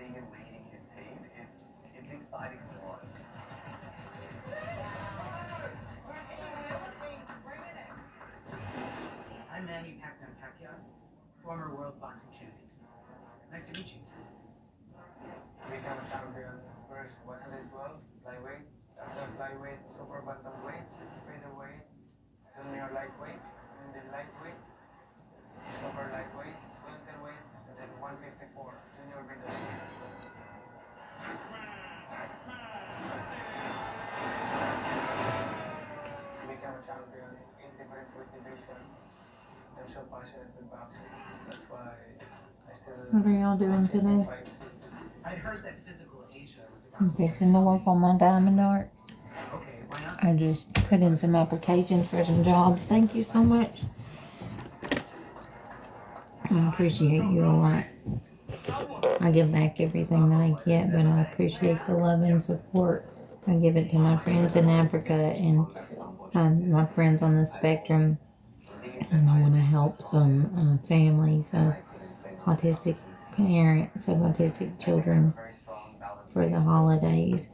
I'm Manny Pacquiao, former world boxing champion. Nice to meet you. Become a champion first 112 flyweight, after flyweight, super bantamweight, featherweight, junior lightweight, and then lightweight, super lightweight, welterweight, and then 154 junior middleweight. Become a champion in different weight division. I'm so passionate with boxing. That's why I still. What are y'all doing today? I'd heard that physical Asia was a I'm fixing to work on my diamond art. Okay, why not? I just put in some applications for some jobs. Thank you so much. I appreciate you a lot. I give back everything that I get, but I appreciate the love and support. I give it to my friends in Africa and my friends on the spectrum. And I want to help some families of autistic parents of autistic children for the holidays.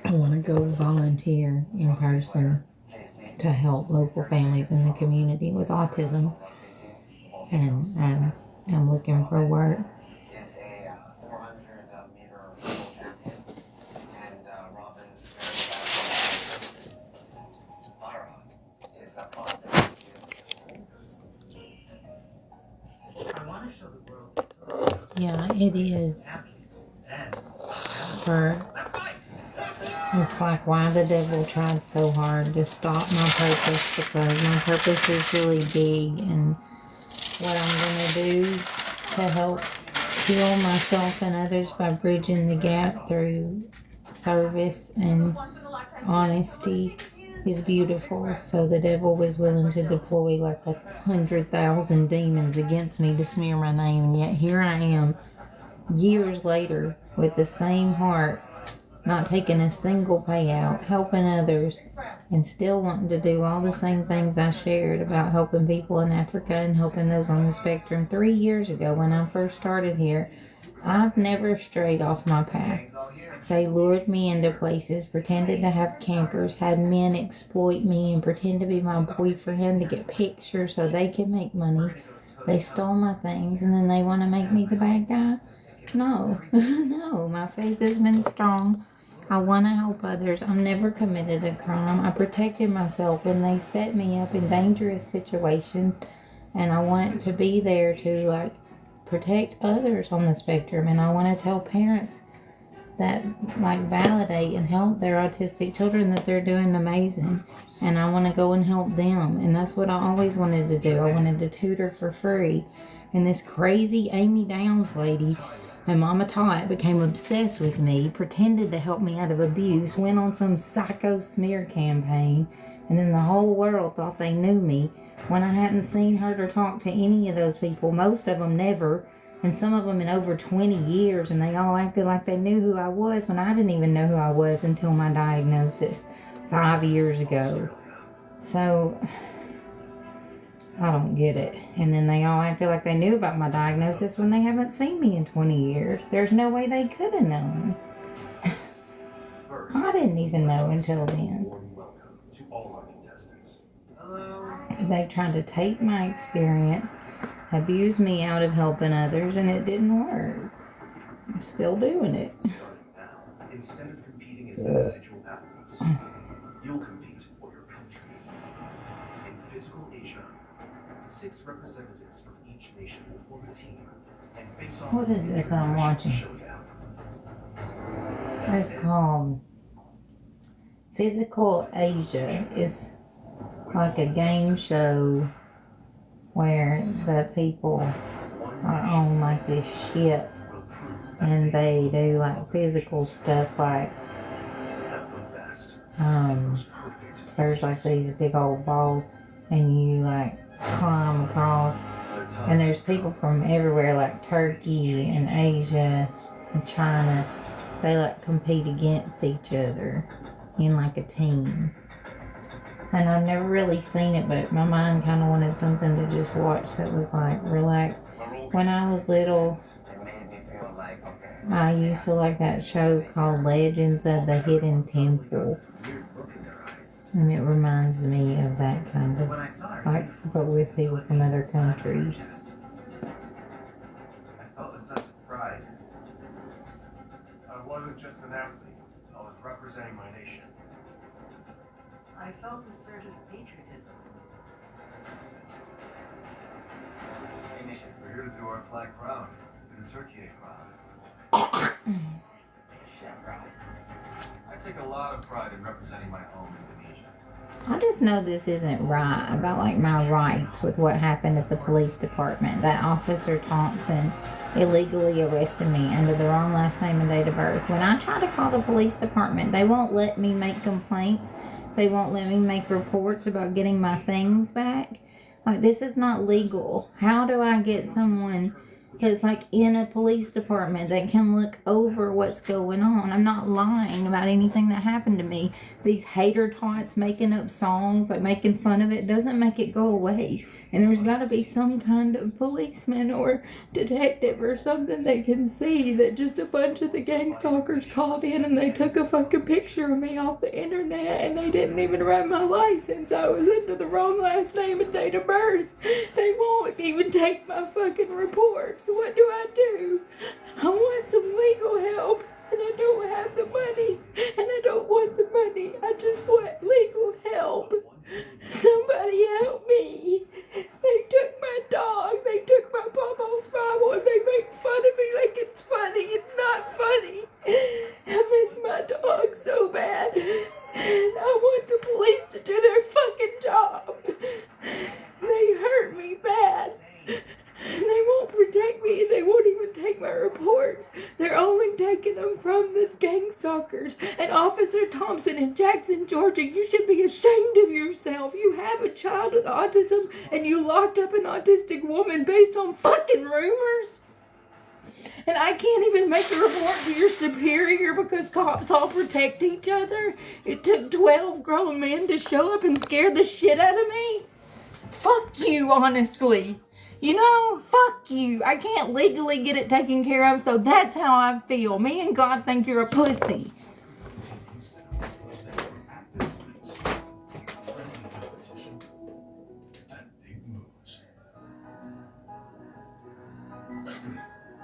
I want to go volunteer in person to help local families in the community with autism, and I'm looking for work. I want to show the world. Yeah, it is. It's like why the devil tried so hard to stop my purpose, because my purpose is really big, and what I'm going to do to help heal myself and others by bridging the gap through service and honesty is beautiful. So the devil was willing to deploy like 100,000 demons against me to smear my name, and yet here I am years later with the same heart, not taking a single payout, helping others, and still wanting to do all the same things I shared about helping people in Africa and helping those on the spectrum 3 years ago when I first started here. I've never strayed off my path. They lured me into places, pretended to have campers, had men exploit me and pretend to be my boyfriend to get pictures so they can make money. They stole my things and then they want to make me the bad guy? No, no, my faith has been strong. I want to help others. I've never committed a crime. I protected myself when they set me up in dangerous situations, and I want to be there to protect others on the spectrum, and I want to tell parents that validate and help their autistic children that they're doing amazing, and I want to go and help them, and that's what I always wanted to do. I wanted to tutor for free, and this crazy Amy Downs lady, my Mama Tot, became obsessed with me, pretended to help me out of abuse, went on some psycho smear campaign, and then the whole world thought they knew me when I hadn't seen, heard, or talked to any of those people, most of them never, and some of them in over 20 years, and they all acted like they knew who I was when I didn't even know who I was until my diagnosis 5 years ago. So I don't get it. And then they all acted like they knew about my diagnosis when they haven't seen me in 20 years. There's no way they could have known. I didn't even know until then. They tried to take my experience, abuse me out of helping others, and it didn't work. I'm still doing it. Instead of competing as individual athletes, you'll compete for your country. In physical Asia, 6 representatives from each nation will form a team and face off. What is this I'm watching? It's called Physical Asia. It's like a game show where the people are on like this ship and they do like physical stuff, like there's like these big old balls and you like climb across, and there's people from everywhere like Turkey and Asia and China. They like compete against each other in like a team. And I've never really seen it, but my mind kind of wanted something to just watch that was like relaxed. When I was little, It made me feel like, okay. I used to like that show called Legends of the Hidden Temple. And it reminds me of that kind of, When I saw her, like, but with people from other countries. I felt a sense of pride. I wasn't just an athlete. I was representing my nation. I felt a surge of patriotism. We're here to do our flag proud and Turkey proud. I take a lot of pride in representing my home, Indonesia. I just know this isn't right about like my rights with what happened at the police department. That Officer Thompson illegally arrested me under the wrong last name and date of birth. When I try to call the police department, they won't let me make complaints. They won't let me make reports about getting my things back. Like, this is not legal. How do I get someone that's like in a police department that can look over what's going on? I'm not lying about anything that happened to me. These hater tots making up songs, like making fun of it, doesn't make it go away. And there's got to be some kind of policeman or detective or something that can see that just a bunch of the gang stalkers called in and they took a fucking picture of me off the internet and they didn't even write my license. I was under the wrong last name and date of birth. They won't even take my fucking reports. What do I do? I want some legal help and I don't have the money and I don't want the money. I just want legal help. Somebody help me. They took my dog. They took my Popo's Bible and they make fun of me like it's funny. It's not funny. I miss my dog so bad. I want the police to do their fucking job. They hurt me bad. They won't protect me. They won't even take my reports. They're only taking them from the gang stalkers. And Officer Thompson in Jackson, Georgia, you should be ashamed of yourself. You have a child with autism and you locked up an autistic woman based on fucking rumors. And I can't even make a report to your superior because cops all protect each other. It took 12 grown men to show up and scare the shit out of me. Fuck you, honestly. You know, fuck you. I can't legally get it taken care of, so that's how I feel. Me and God think you're a pussy.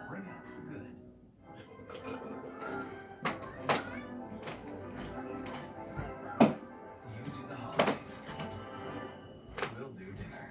Bring out the good. You do the holidays. We'll do dinner.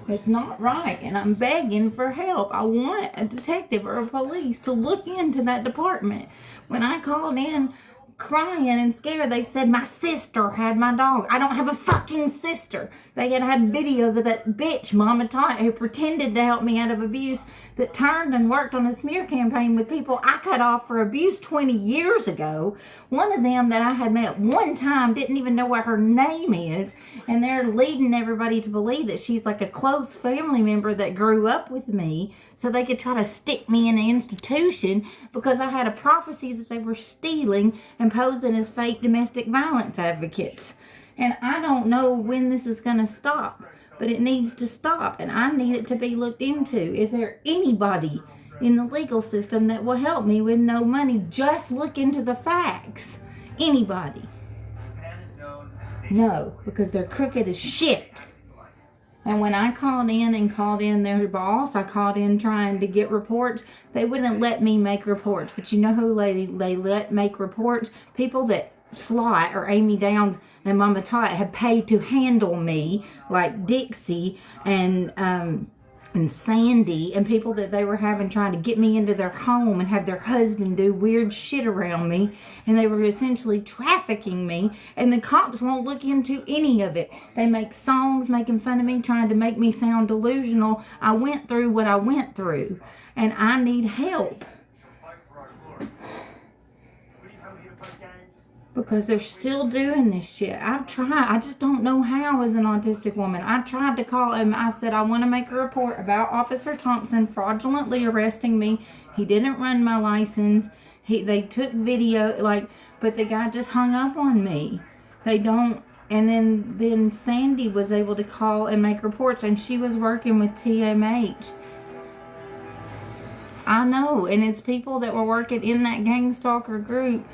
It's not right, and I'm begging for help. I want a detective or a police to look into that department. When I called in crying and scared, they said my sister had my dog. I don't have a fucking sister. They had videos of that bitch, Mama Tot, who pretended to help me out of abuse, that turned and worked on a smear campaign with people I cut off for abuse 20 years ago. One of them that I had met one time didn't even know what her name is, and they're leading everybody to believe that she's like a close family member that grew up with me so they could try to stick me in an institution because I had a prophecy that they were stealing and posing as fake domestic violence advocates. And I don't know when this is going to stop, but it needs to stop, and I need it to be looked into. Is there anybody in the legal system that will help me with no money? Just look into the facts. Anybody? No, because they're crooked as shit. And when I called in their boss, I called in trying to get reports, they wouldn't let me make reports. But you know who they let make reports? People that Slot or Amy Downs and Mama Tot had paid to handle me, like Dixie and Sandy, and people that they were having trying to get me into their home and have their husband do weird shit around me, and they were essentially trafficking me, and the cops won't look into any of it. They make songs making fun of me, trying to make me sound delusional. I went through what I went through, and I need help. Because they're still doing this shit. I've tried. I just don't know how as an autistic woman. I tried to call him. I said, I want to make a report about Officer Thompson fraudulently arresting me. He didn't run my license. They took video, but the guy just hung up on me. They don't And then Sandy was able to call and make reports, and she was working with TMH. I know, and it's people that were working in that gang stalker group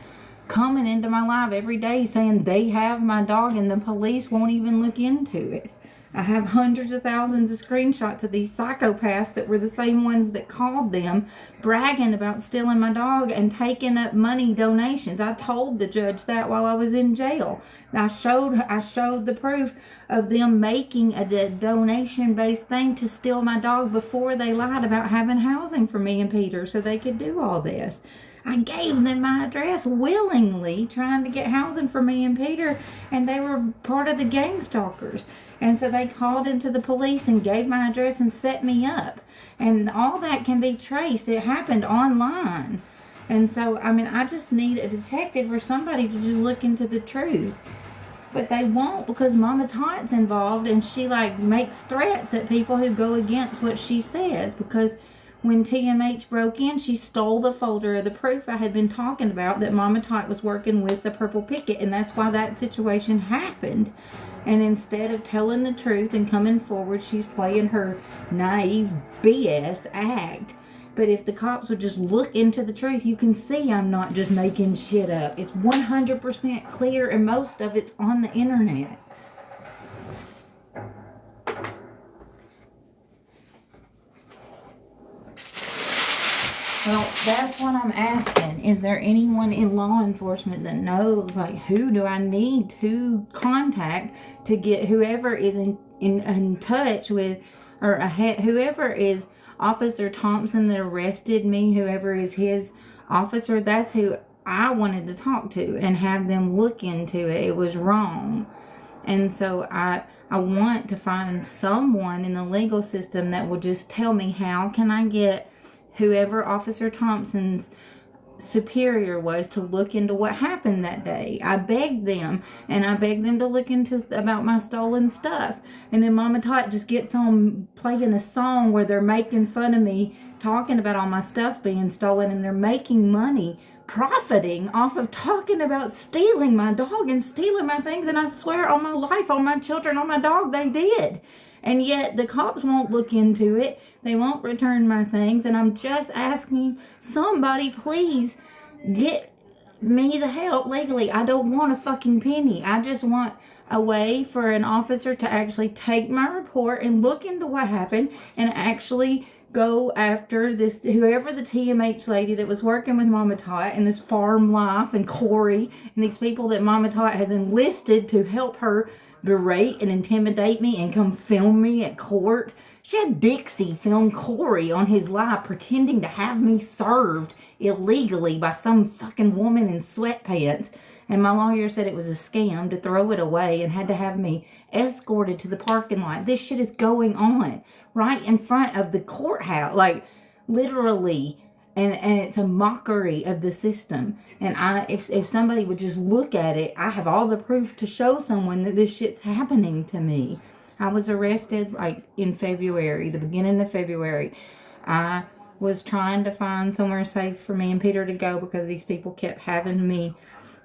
coming into my life every day saying they have my dog and the police won't even look into it. I have hundreds of thousands of screenshots of these psychopaths that were the same ones that called them, bragging about stealing my dog and taking up money donations. I told the judge that while I was in jail. I showed the proof of them making a donation-based thing to steal my dog before they lied about having housing for me and Peter so they could do all this. I gave them my address willingly, trying to get housing for me and Peter, and they were part of the gang stalkers. And so they called into the police and gave my address and set me up. And all that can be traced. It happened online. And so, I mean, I just need a detective or somebody to just look into the truth. But they won't, because Mama Tot's involved, and she, like, makes threats at people who go against what she says. Because when TMH broke in, she stole the folder of the proof I had been talking about that Mama Tot was working with the Purple Picket, and that's why that situation happened. And instead of telling the truth and coming forward, she's playing her naive BS act. But if the cops would just look into the truth, you can see I'm not just making shit up. It's 100% clear, and most of it's on the internet. Well, that's what I'm asking. Is there anyone in law enforcement that knows, like, who do I need to contact to get whoever is in touch with, or whoever is Officer Thompson that arrested me, whoever is his officer, that's who I wanted to talk to and have them look into it. It was wrong. And so I want to find someone in the legal system that will just tell me, how can I get whoever Officer Thompson's superior was to look into what happened that day. I begged them, and I begged them to look into about my stolen stuff. And then Mama Tot just gets on playing a song where they're making fun of me, talking about all my stuff being stolen, and they're making money, profiting off of talking about stealing my dog and stealing my things. And I swear on my life, on my children, on my dog, they did. And yet the cops won't look into it. They won't return my things. And I'm just asking somebody, please get me the help legally. I don't want a fucking penny. I just want a way for an officer to actually take my report and look into what happened and actually go after this, whoever the TMH lady that was working with Mama Tot and this farm life, and Corey and these people that Mama Tot has enlisted to help her berate and intimidate me and come film me at court. She had Dixie film Corey on his live pretending to have me served illegally by some fucking woman in sweatpants. And my lawyer said it was a scam to throw it away and had to have me escorted to the parking lot. This shit is going on right in front of the courthouse, like literally. And it's a mockery of the system. And if somebody would just look at it, I have all the proof to show someone that this shit's happening to me. I was arrested like in February, the beginning of February. I was trying to find somewhere safe for me and Peter to go because these people kept having me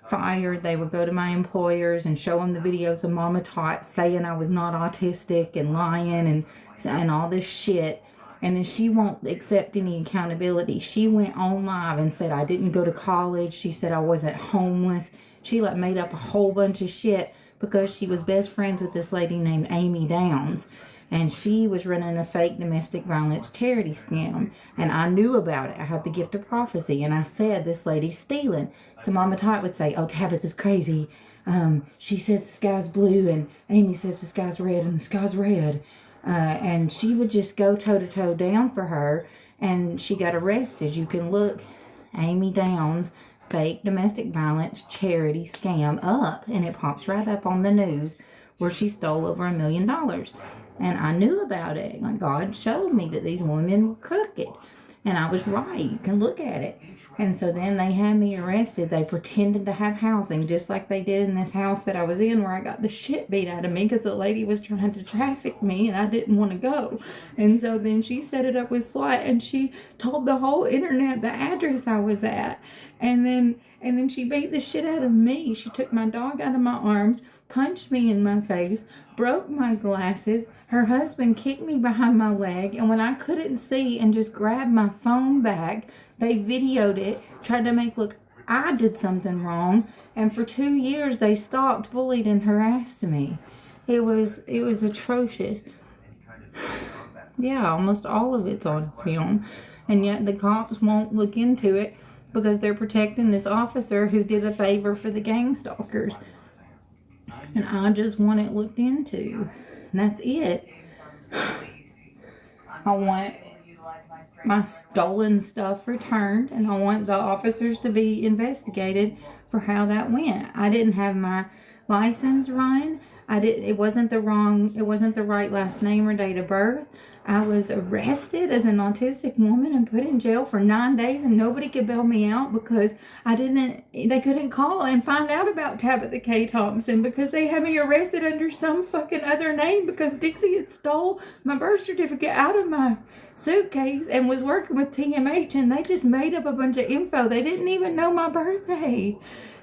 fired. They would go to my employers and show them the videos of Mama Tot saying I was not autistic and lying and all this shit. And then she won't accept any accountability. She went on live and said I didn't go to college. She said I wasn't homeless. She like made up a whole bunch of shit because she was best friends with this lady named Amy Downs. And she was running a fake domestic violence charity scam. And I knew about it. I had the gift of prophecy. And I said, this lady's stealing. So Mama Tot would say, oh, Tabitha's crazy. She says the sky's blue. And Amy says the sky's red and the sky's red. And she would just go toe-to-toe down for her, and she got arrested. You can look Amy Downs fake domestic violence charity scam up, and it pops right up on the news where she stole over $1 million. And I knew about it. Like, God showed me that these women were crooked. And I was right. You can look at it. And so then they had me arrested. They pretended to have housing, just like they did in this house that I was in, where I got the shit beat out of me because the lady was trying to traffic me and I didn't want to go. And so then she set it up with SWAT, and she told the whole internet the address I was at. And then she beat the shit out of me. She took my dog out of my arms, punched me in my face, broke my glasses. Her husband kicked me behind my leg, and when I couldn't see and just grabbed my phone back, they videoed it, tried to make look I did something wrong, and for 2 years they stalked, bullied, and harassed me. It was atrocious. Yeah, almost all of it's on film, and yet the cops won't look into it because they're protecting this officer who did a favor for the gang stalkers. And I just want it looked into. And that's it. I want my stolen stuff returned, and I want the officers to be investigated for how that went. I didn't have my license run. It wasn't the right last name or date of birth. I was arrested as an autistic woman and put in jail for 9 days, and nobody could bail me out because they couldn't call and find out about Tabitha K. Thompson because they had me arrested under some fucking other name because Dixie had stole my birth certificate out of my suitcase and was working with TMH, and they just made up a bunch of info. They didn't even know my birthday.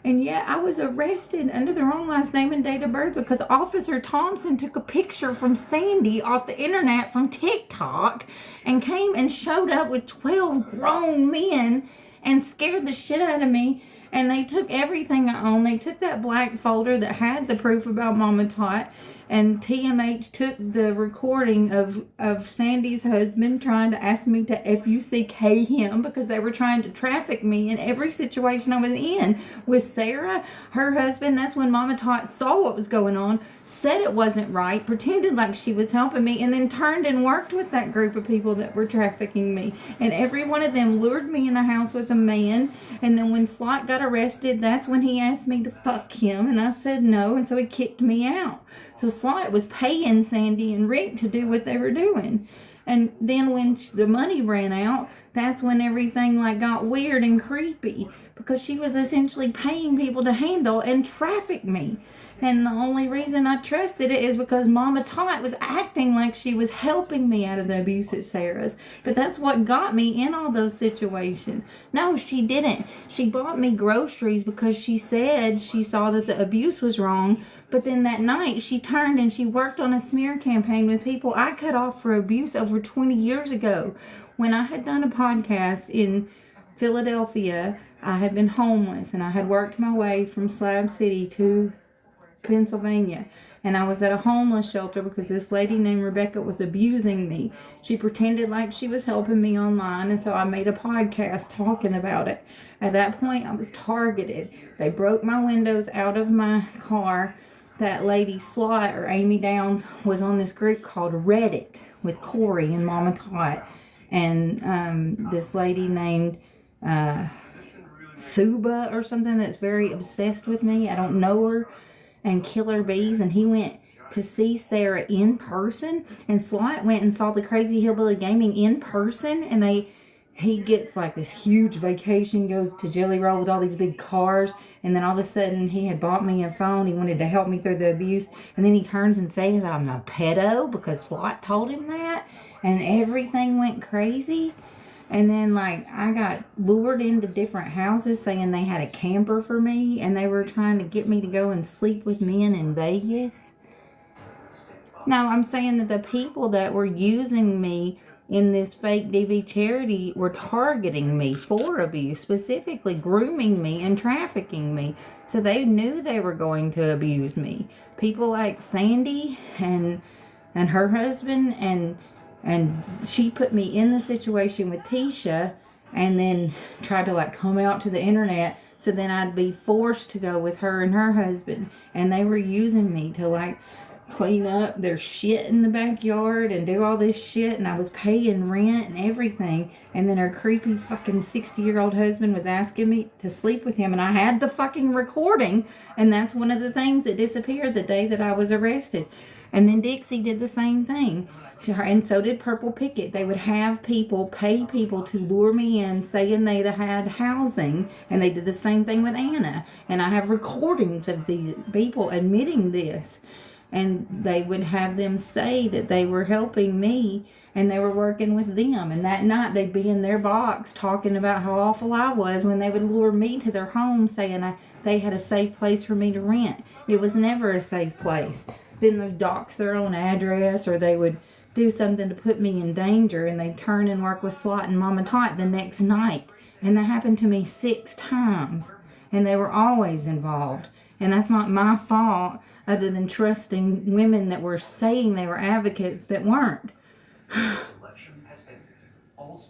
And yet I was arrested under the wrong last name and date of birth because Officer Thompson took a picture from Sandy off the internet from TikTok and came and showed up with 12 grown men and scared the shit out of me. And they took everything I owned. They took that black folder that had the proof about Mama Tot, and TMH took the recording of Sandy's husband trying to ask me to FUCK him because they were trying to traffic me in every situation I was in. With Sarah, her husband, that's when Mama Tot saw what was going on, said it wasn't right, pretended like she was helping me, and then turned and worked with that group of people that were trafficking me. And every one of them lured me in the house with a man. And then when Slot got arrested, that's when he asked me to fuck him, and I said no, and so he kicked me out. So Slot was paying Sandy and Rick to do what they were doing. And then when the money ran out, that's when everything got weird and creepy because she was essentially paying people to handle and traffic me. And the only reason I trusted it is because Mama Tot was acting like she was helping me out of the abuse at Sarah's. But that's what got me in all those situations. No, she didn't. She bought me groceries because she said she saw that the abuse was wrong. But then that night, she turned and she worked on a smear campaign with people I cut off for abuse over 20 years ago. When I had done a podcast in Philadelphia, I had been homeless and I had worked my way from Slab City to Pennsylvania. And I was at a homeless shelter because this lady named Rebecca was abusing me. She pretended like she was helping me online, and so I made a podcast talking about it. At that point, I was targeted. They broke my windows out of my car. That lady Slot, or Amy Downs, was on this group called Reddit with Corey and Mama Tot. And this lady named Suba or something that's very obsessed with me. I don't know her. And Killer Bees. And he went to see Sarah in person. And Slot went and saw the Crazy Hillbilly Gaming in person. And he gets this huge vacation, goes to Jelly Roll with all these big cars, and then all of a sudden he had bought me a phone. He wanted to help me through the abuse, and then he turns and says I'm a pedo because Slot told him that, and everything went crazy. And then I got lured into different houses saying they had a camper for me, and they were trying to get me to go and sleep with men in Vegas. No, I'm saying that the people that were using me in this fake DV charity were targeting me for abuse, specifically grooming me and trafficking me. So they knew they were going to abuse me. People like Sandy and her husband, and she put me in the situation with Tisha and then tried to come out to the internet so then I'd be forced to go with her and her husband. And they were using me to clean up their shit in the backyard and do all this shit, and I was paying rent and everything. And then her creepy fucking 60-year-old husband was asking me to sleep with him, and I had the fucking recording, and that's one of the things that disappeared the day that I was arrested. And then Dixie did the same thing. And so did Purple Picket. They would have people, pay people to lure me in, saying they had housing. And they did the same thing with Anna. And I have recordings of these people admitting this. And they would have them say that they were helping me and they were working with them. And that night they'd be in their box talking about how awful I was when they would lure me to their home saying they had a safe place for me to rent. It was never a safe place. Then they'd dox their own address, or they would do something to put me in danger, and they'd turn and work with Slot and Mama Tot the next night. And that happened to me 6 times. And they were always involved. And that's not my fault, other than trusting women that were saying they were advocates that weren't.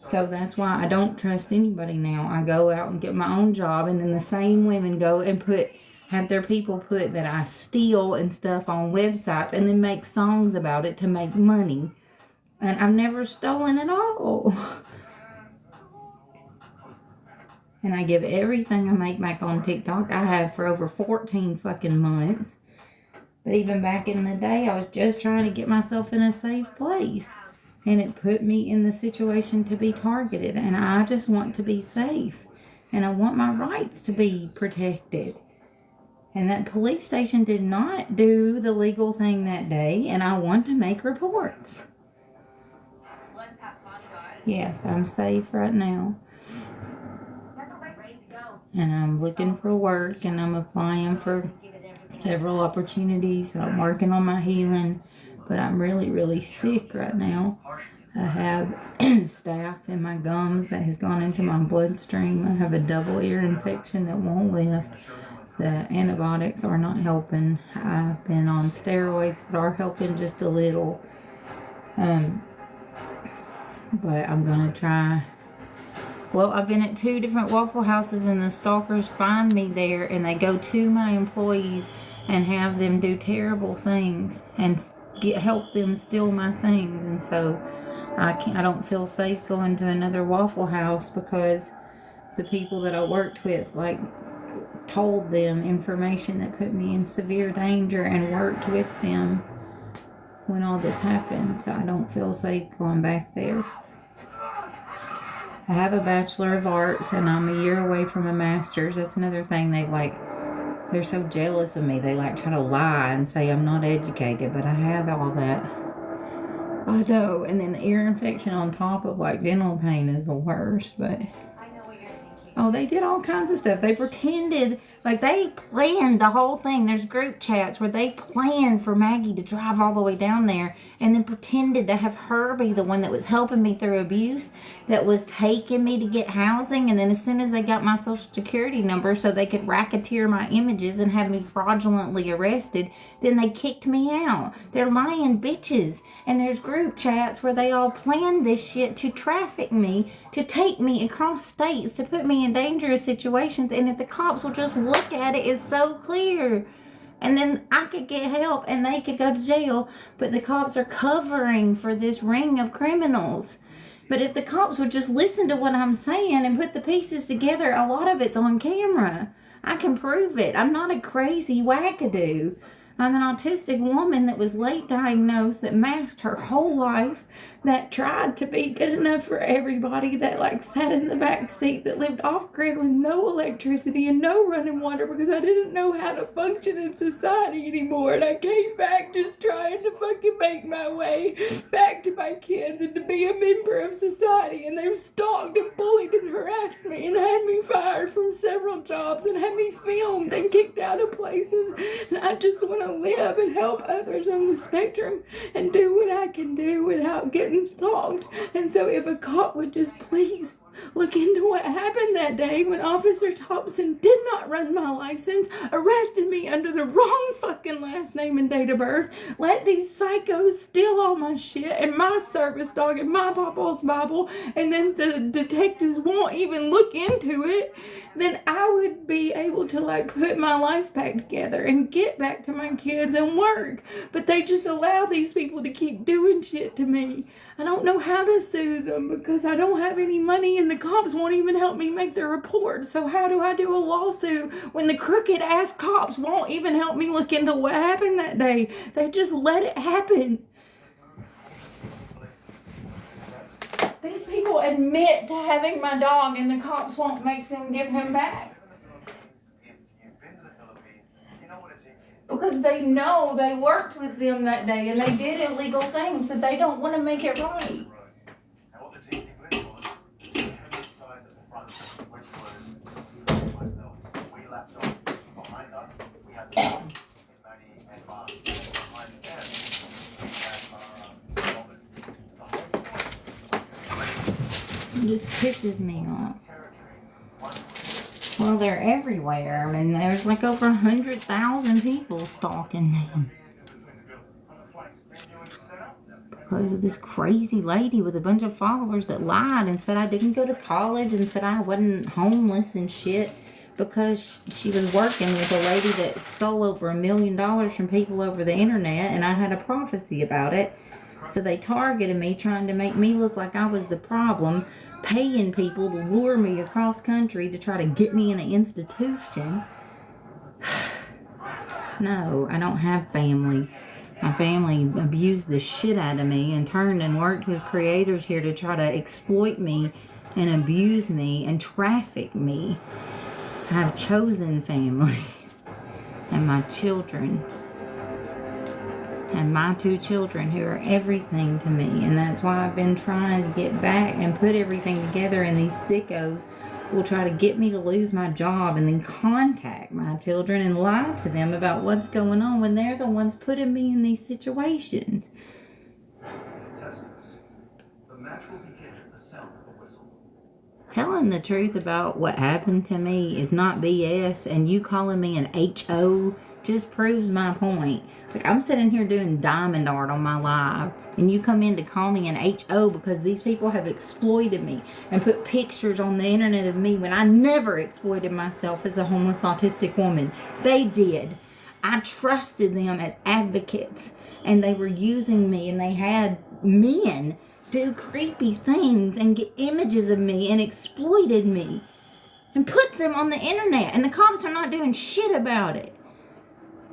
So that's why I don't trust anybody now. I go out and get my own job, and then the same women go and have their people put that I steal and stuff on websites and then make songs about it to make money. And I've never stolen at all. And I give everything I make back on TikTok. I have for over 14 fucking months. But even back in the day, I was just trying to get myself in a safe place. And it put me in the situation to be targeted. And I just want to be safe. And I want my rights to be protected. And that police station did not do the legal thing that day. And I want to make reports. Yes, I'm safe right now. And I'm looking for work, and I'm applying for several opportunities. I'm working on my healing, but I'm really, really sick right now. I have staph in my gums that has gone into my bloodstream. I have a double ear infection that won't lift. The antibiotics are not helping. I've been on steroids that are helping just a little. But I'm going to try. Well, I've been at 2 different Waffle Houses, and the stalkers find me there, and they go to my employees and have them do terrible things and help them steal my things. And so I don't feel safe going to another Waffle House because the people that I worked with told them information that put me in severe danger and worked with them when all this happened. So I don't feel safe going back there. I have a Bachelor of Arts, and I'm a year away from a Master's. That's another thing. They're so jealous of me. They try to lie and say I'm not educated, but I have all that. I know. And then the ear infection on top of dental pain is the worst, but oh, they did all kinds of stuff. They pretended, they planned the whole thing. There's group chats where they planned for Maggie to drive all the way down there and then pretended to have her be the one that was helping me through abuse, that was taking me to get housing. And then as soon as they got my social security number so they could racketeer my images and have me fraudulently arrested, then they kicked me out. They're lying bitches. And there's group chats where they all planned this shit to traffic me, to take me across states, to put me in dangerous situations. And if the cops will just look at it, it's so clear. And then I could get help and they could go to jail. But the cops are covering for this ring of criminals. But if the cops would just listen to what I'm saying and put the pieces together, a lot of it's on camera. I can prove it. I'm not a crazy wackadoo. I'm an autistic woman that was late diagnosed, that masked her whole life, that tried to be good enough for everybody, that sat in the back seat, that lived off grid with no electricity and no running water because I didn't know how to function in society anymore. And I came back just trying to fucking make my way back to my kids and to be a member of society. And they've stalked and bullied and harassed me and had me fired from several jobs and had me filmed and kicked out of places. And I just want to live and help others on the spectrum and do what I can do without getting stalked. And so if a cop would just please look into what happened that day when Officer Thompson did not run my license, arrested me under the wrong fucking last name and date of birth, let these psychos steal all my shit and my service dog and my Papa's Bible, and then the detectives won't even look into it, then I would be able to put my life back together and get back to my kids and work. But they just allow these people to keep doing shit to me. I don't know how to sue them because I don't have any money in and the cops won't even help me make the report. So how do I do a lawsuit when the crooked ass cops won't even help me look into what happened that day? They just let it happen. These people admit to having my dog and the cops won't make them give him back. Because they know they worked with them that day and they did illegal things that they don't want to make it right. It just pisses me off. Well, they're everywhere. I mean, there's like over 100,000 people stalking me. Because of this crazy lady with a bunch of followers that lied and said I didn't go to college and said I wasn't homeless and shit because she was working with a lady that stole over $1 million from people over the internet, and I had a prophecy about it. So they targeted me, trying to make me look like I was the problem, paying people to lure me across country to try to get me in an institution. No, I don't have family. My family abused the shit out of me and turned and worked with creators here to try to exploit me and abuse me and traffic me. I have chosen family and my children. And my 2 children who are everything to me. And that's why I've been trying to get back and put everything together. And these sickos will try to get me to lose my job and then contact my children and lie to them about what's going on when they're the ones putting me in these situations. The match will begin at the sound of the whistle. Telling the truth about what happened to me is not BS, and you calling me an HO just proves my point. Like, I'm sitting here doing diamond art on my live, and you come in to call me an HO because these people have exploited me and put pictures on the internet of me when I never exploited myself as a homeless autistic woman. They did. I trusted them as advocates, and they were using me, and they had men do creepy things and get images of me and exploited me and put them on the internet, and the cops are not doing shit about it.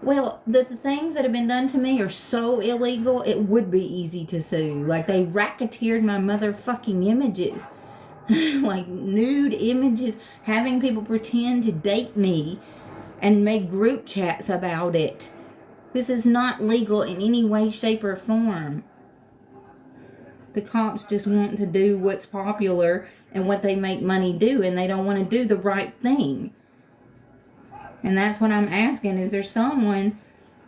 Well, the things that have been done to me are so illegal, it would be easy to sue. Like, they racketeered my motherfucking images. Like, nude images, having people pretend to date me and make group chats about it. This is not legal in any way, shape, or form. The cops just want to do what's popular and what they make money do, and they don't want to do the right thing. And that's what I'm asking. Is there someone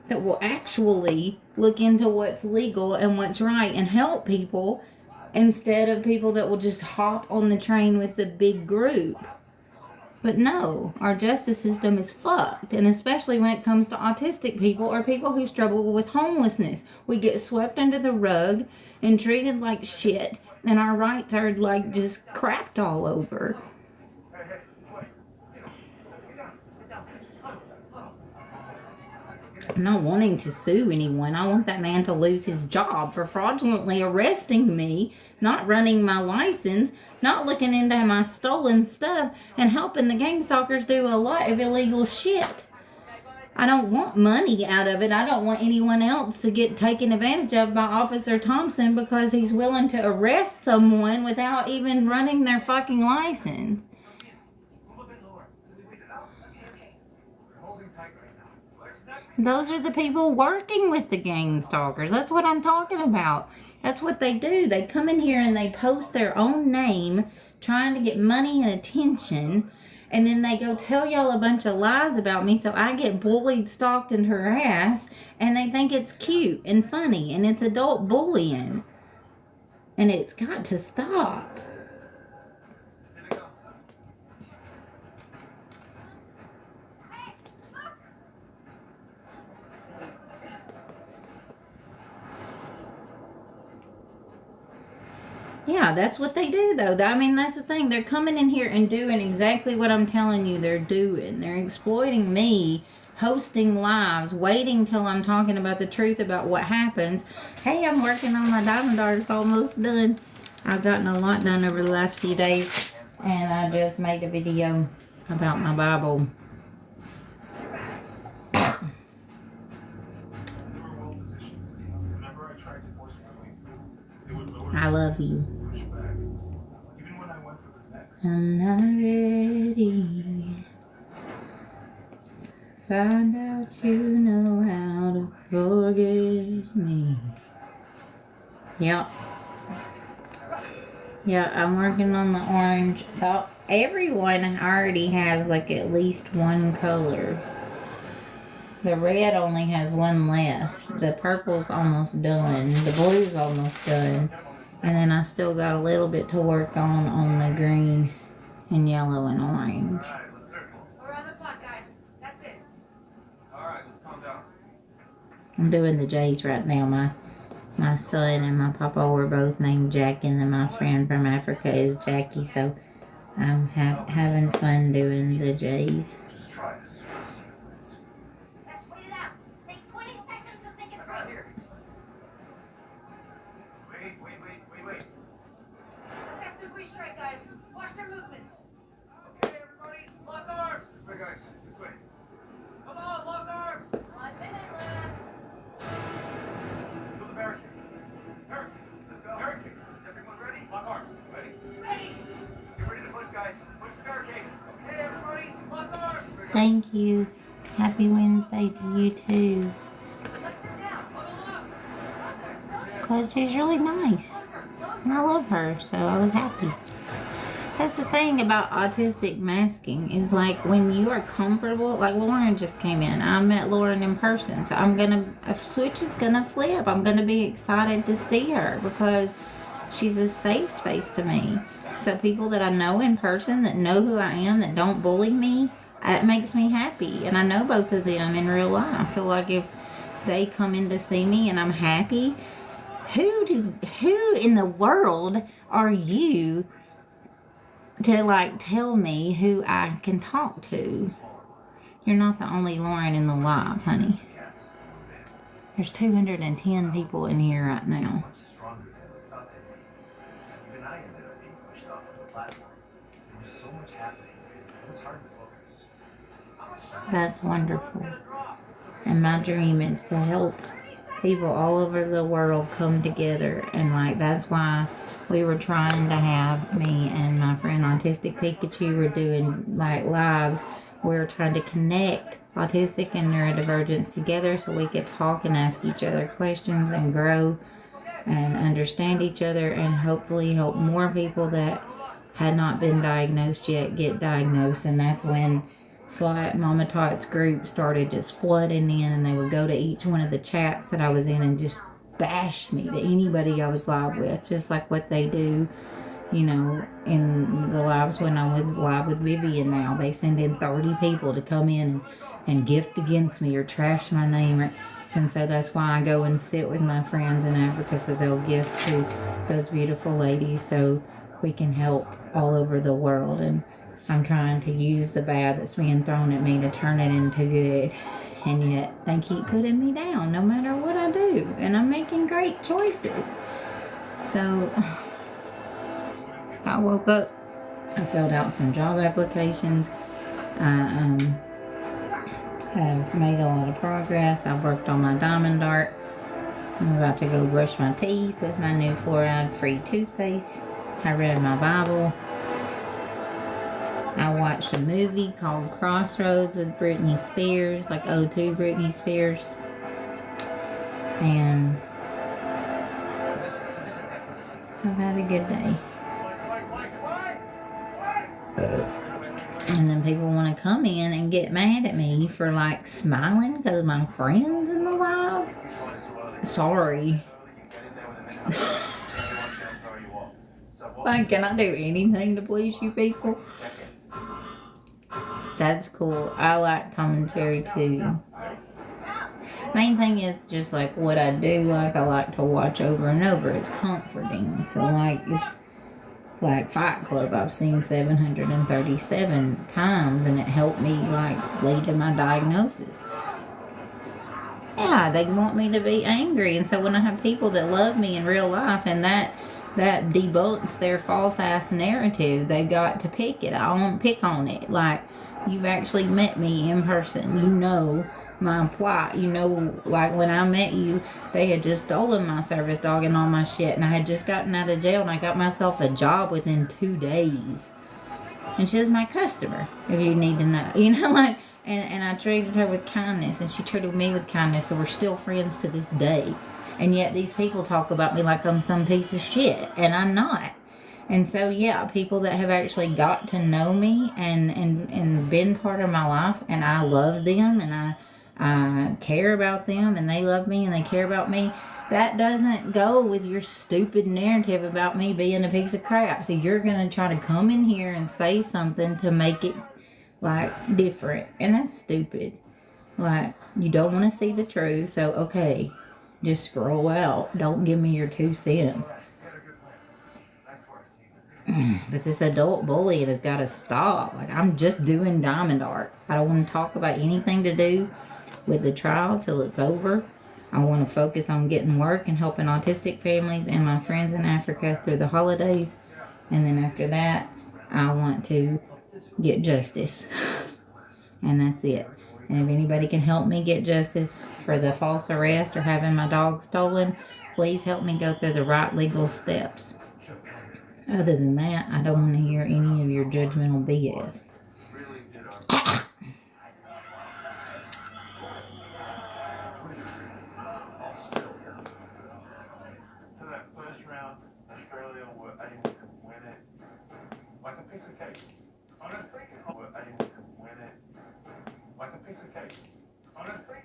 that will actually look into what's legal and what's right and help people instead of people that will just hop on the train with the big group? But no, our justice system is fucked. And especially when it comes to autistic people or people who struggle with homelessness. We get swept under the rug and treated like shit. And our rights are like just crapped all over. I'm not wanting to sue anyone. I want that man to lose his job for fraudulently arresting me, not running my license, not looking into my stolen stuff, and helping the gang stalkers do a lot of illegal shit. I don't want money out of it. I don't want anyone else to get taken advantage of by Officer Thompson because he's willing to arrest someone without even running their fucking license. Those are the people working with the gang stalkers. That's what I'm talking about. That's what they do. They come in here and they post their own name trying to get money and attention. And then they go tell y'all a bunch of lies about me so I get bullied, stalked, and harassed. And they think it's cute and funny. And it's adult bullying. And it's got to stop. Yeah, that's what they do, though. I mean, that's the thing. They're coming in here and doing exactly what I'm telling you they're doing. They're exploiting me, hosting lives, waiting till I'm talking about the truth about what happens. Hey, I'm working on my diamond art. It's almost done. I've gotten a lot done over the last few days. And I just made a video about my Bible. You were well positioned. Whenever I tried to force my way through, they would lower I love you. and push back. Even when I went for the next. I'm not ready. Find out you know how to forget me. Yep. Yeah, I'm working on the orange. Everyone already has like at least one color. The red only has one left. The purple's almost done. The blue's almost done. And then I still got a little bit to work on the green and yellow and orange. Alright, let's circle. We're on the clock, guys. That's it. Alright, let's calm down. I'm doing the J's right now. My son and my papa were both named Jack, and then my friend from Africa is Jackie, so I'm having fun doing the J's. Just try to sort of sequence. Let's wait it out. Take 20 seconds to think it Right through. here. Wait. Assess before you strike, guys. Watch their movements. Okay, everybody, lock arms. This way, guys. This way. Come on, lock arms. 1 minute left. Build a barricade. Let's go. Barricade. Is everyone ready? Lock arms. Ready? Ready. Get ready to push, guys. Push the barricade. Okay, everybody, lock arms. Thank you. Happy Wednesday to you too. Let's sit down. Huddle up. Because she's really nice. And I love her, so I was happy. That's the thing about autistic masking is like when you are comfortable, like Lauren just came in. I met Lauren in person, so a switch is gonna flip. I'm gonna be excited to see her because she's a safe space to me. So people that I know in person, that know who I am, that don't bully me, it makes me happy. And I know both of them in real life. So like if they come in to see me and I'm happy, who in the world are you to like tell me who I can talk to? You're not the only Lauren in the live, honey. There's 210 people in here right now. Much stronger than we thought they'd be. Even I ended up being pushed off of the platform. There was so much happening. It was hard to focus. That's wonderful. And my dream is to help people all over the world come together. And like that's why we were trying to have, me and my friend Autistic Pikachu were doing like lives. We were trying to connect autistic and neurodivergence together so we could talk and ask each other questions and grow and understand each other and hopefully help more people that had not been diagnosed yet get diagnosed. And that's when Mama Tot's group started just flooding in, and they would go to each one of the chats that I was in and just bash me to anybody I was live with, just like what they do, you know, in the lives when I'm live with Vivian now. They send in 30 people to come in and gift against me or trash my name. And so that's why I go and sit with my friends in Africa, so they'll gift to those beautiful ladies so we can help all over the world. And I'm trying to use the bad that's being thrown at me to turn it into good. And yet they keep putting me down no matter what I do. And I'm making great choices. So I woke up, I filled out some job applications. I have made a lot of progress. I've worked on my diamond art. I'm about to go brush my teeth with my new fluoride-free toothpaste. I read my Bible. I watched a movie called Crossroads with Britney Spears, like O2 Britney Spears. And I've had a good day. And then people want to come in and get mad at me for like smiling because my friend's in the live. Sorry. Like, can I do anything to please you people? That's cool. I like commentary too. Main thing is just like what I do, like I like to watch over and over. It's comforting. So like it's like Fight Club I've seen 737 times, and it helped me like lead to my diagnosis. Yeah, they want me to be angry, and so when I have people that love me in real life and that that debunks their false ass narrative. They got to pick it. I won't pick on it. Like, you've actually met me in person. You know my plot. You know, like when I met you, they had just stolen my service dog and all my shit, and I had just gotten out of jail, and I got myself a job within 2 days. And she was my customer, if you need to know. You know, like, and I treated her with kindness, and she treated me with kindness, so we're still friends to this day. And yet these people talk about me like I'm some piece of shit, and I'm not. And so, yeah, people that have actually got to know me and been part of my life, and I love them, and I care about them, and they love me, and they care about me. That doesn't go with your stupid narrative about me being a piece of crap. So you're going to try to come in here and say something to make it, like, different. And that's stupid. Like, you don't want to see the truth, so, okay, just scroll out. Don't give me your 2 cents. But this adult bullying has got to stop. Like, I'm just doing diamond art. I don't want to talk about anything to do with the trial till it's over. I want to focus on getting work and helping autistic families and my friends in Africa through the holidays. And then after that, I want to get justice. And that's it. And if anybody can help me get justice for the false arrest or having my dog stolen, please help me go through the right legal steps. Other than that, I don't want to hear any of your judgmental BS. For that first round, Australia were able to win it like a piece of cake. Honestly, were able to win it like a piece of cake. Honestly,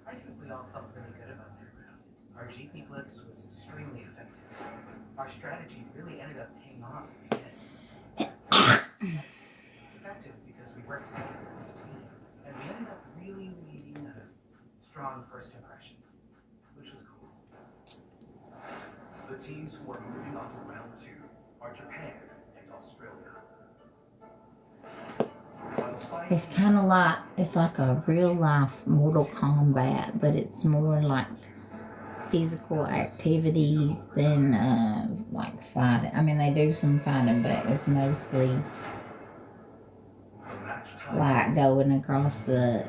I think we all felt really good about that round. Our GP blitz was extremely effective. Our strategy really ended up paying off in the end. It's effective because we worked together as a team, and we ended up really leaving a strong first impression, which was cool. The teams who are moving on to round 2 are Japan and Australia. It's kind of like, it's like a real life Mortal Kombat, but it's more like physical activities than like fighting. I mean, they do some fighting, but it's mostly like going across the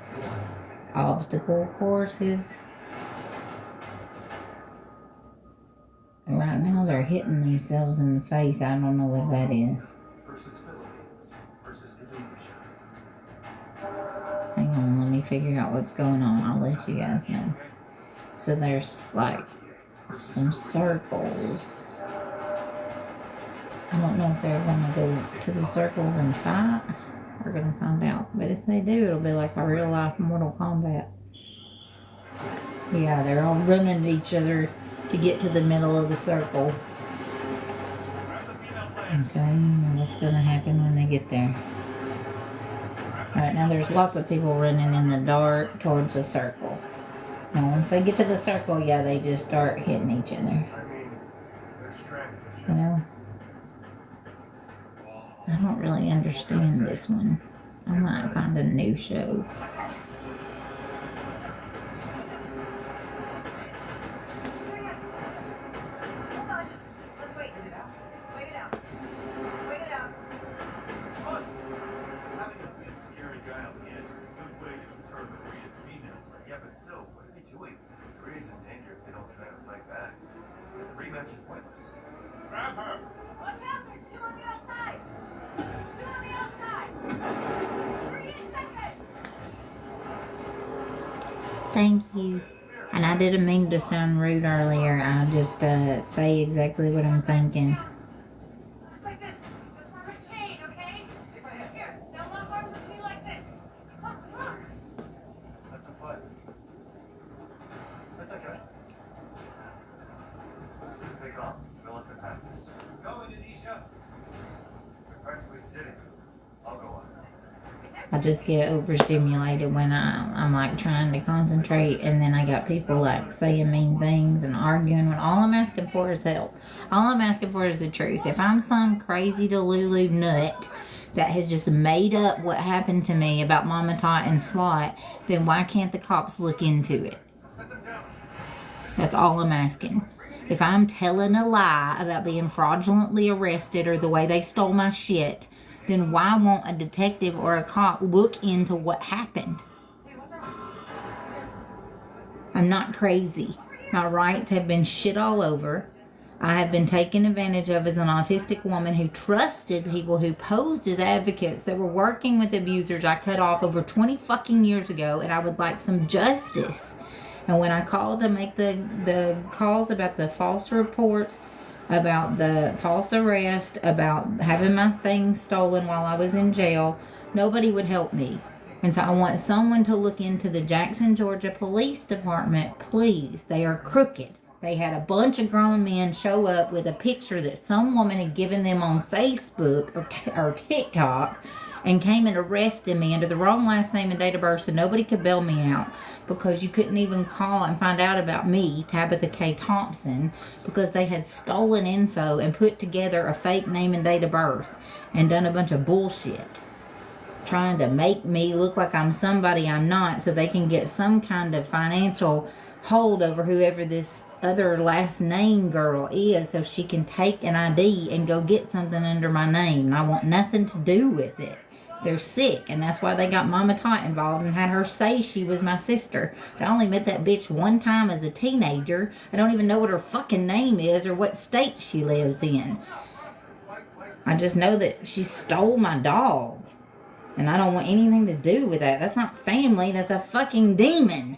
obstacle courses. Right now they're hitting themselves in the face. I don't know what that is. Versus Philippines versus Indonesia. Hang on, let me figure out what's going on. I'll let you guys know. So there's like some circles. I don't know if they're gonna go to the circles and fight. We're gonna find out. But if they do, it'll be like a real life Mortal Kombat. Yeah, they're all running at each other to get to the middle of the circle. Okay, what's gonna happen when they get there? Alright, now there's lots of people running in the dark towards the circle. Now once they get to the circle, yeah, they just start hitting each other. I mean, their strategy. You know? I don't really understand this one. I might find a new show. Hold on. Let's wait. Wait it out. Wait it out. Wait it out. Having a big scary guy on the edge is a good way to deter Korea's female players. Yeah, but still, what are they doing? Korea's in danger if they don't try to fight back. The rematch is pointless. Grab her! Watch out. There's 2 on the outside. 2 on the outside. 38 seconds. Thank you. And I didn't mean to sound rude earlier. I just say exactly what I'm thinking. Just like this. Let's form a chain, okay? Here. Now lock arms with me like this. Look. Let them fight. That's okay. Just stay calm. Don't let them have this. Let's go, Indonesia. practically sitting. I'll go on. I just get overstimulated when I'm like trying to concentrate, and then I got people like saying mean things and arguing when all I'm asking for is help. All I'm asking for is the truth. If I'm some crazy Delulu nut that has just made up what happened to me about Mama Tot and Slot, then why can't the cops look into it? That's all I'm asking. If I'm telling a lie about being fraudulently arrested or the way they stole my shit, then why won't a detective or a cop look into what happened? I'm not crazy. My rights have been shit all over. I have been taken advantage of as an autistic woman who trusted people who posed as advocates that were working with abusers I cut off over 20 fucking years ago, and I would like some justice. And when I called to make the calls about the false reports, about the false arrest, about having my things stolen while I was in jail, nobody would help me. And so I want someone to look into the Jackson, Georgia Police Department, please. They are crooked. They had a bunch of grown men show up with a picture that some woman had given them on Facebook or TikTok, and came and arrested me under the wrong last name and date of birth, so nobody could bail me out, because you couldn't even call and find out about me, Tabitha K. Thompson, because they had stolen info and put together a fake name and date of birth and done a bunch of bullshit, trying to make me look like I'm somebody I'm not, so they can get some kind of financial hold over whoever this other last name girl is, so she can take an ID and go get something under my name. And I want nothing to do with it. They're sick, and that's why they got Mama Tot involved and had her say she was my sister. I only met that bitch one time as a teenager. I don't even know what her fucking name is or what state she lives in. I just know that she stole my dog, and I don't want anything to do with that. That's not family. That's a fucking demon.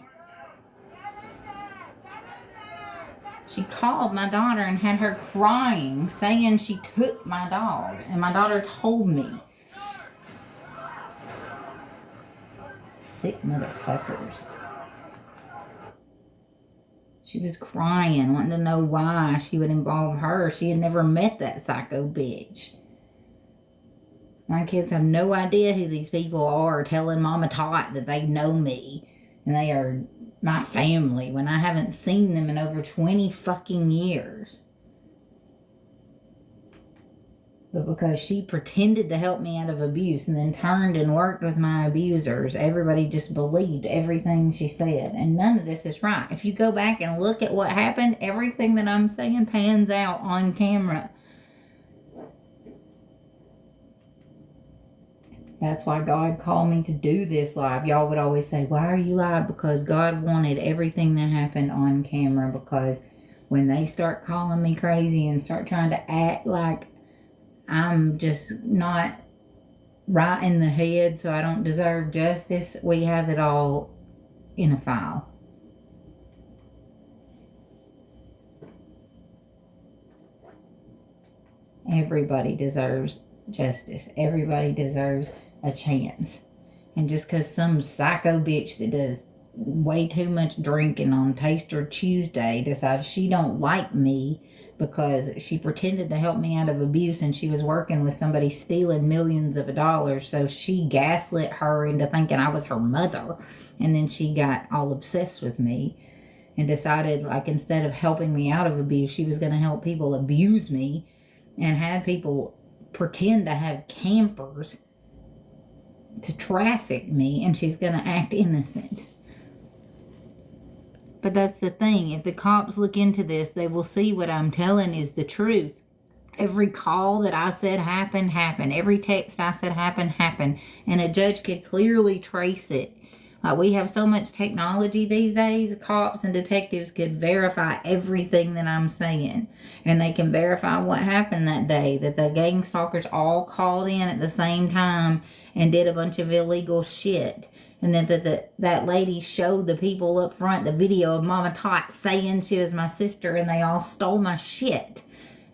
She called my daughter and had her crying, saying she took my dog, and my daughter told me. Sick motherfuckers. She was crying, wanting to know why she would involve her. She had never met that psycho bitch. My kids have no idea who these people are, telling Mama Tot that they know me and they are my family when I haven't seen them in over 20 fucking years. But because she pretended to help me out of abuse and then turned and worked with my abusers, everybody just believed everything she said. And none of this is right. If you go back and look at what happened, everything that I'm saying pans out on camera. That's why God called me to do this live. Y'all would always say, why are you live? Because God wanted everything that happened on camera. Because when they start calling me crazy and start trying to act like I'm just not right in the head, so I don't deserve justice, we have it all in a file. Everybody deserves justice. Everybody deserves a chance. And just because some psycho bitch that does way too much drinking on Taster Tuesday decides she don't like me because she pretended to help me out of abuse and she was working with somebody stealing millions of dollars, so she gaslit her into thinking I was her mother, and then she got all obsessed with me and decided, like, instead of helping me out of abuse, she was going to help people abuse me, and had people pretend to have campers to traffic me, and she's going to act innocent. But that's the thing. If the cops look into this, they will see what I'm telling is the truth. Every call that I said happened. Every text I said happened. And a judge could clearly trace it. Like, we have so much technology these days, cops and detectives could verify everything that I'm saying. And they can verify what happened that day, that the gang stalkers all called in at the same time and did a bunch of illegal shit. And then that lady showed the people up front the video of Mama Tot saying she was my sister, and they all stole my shit.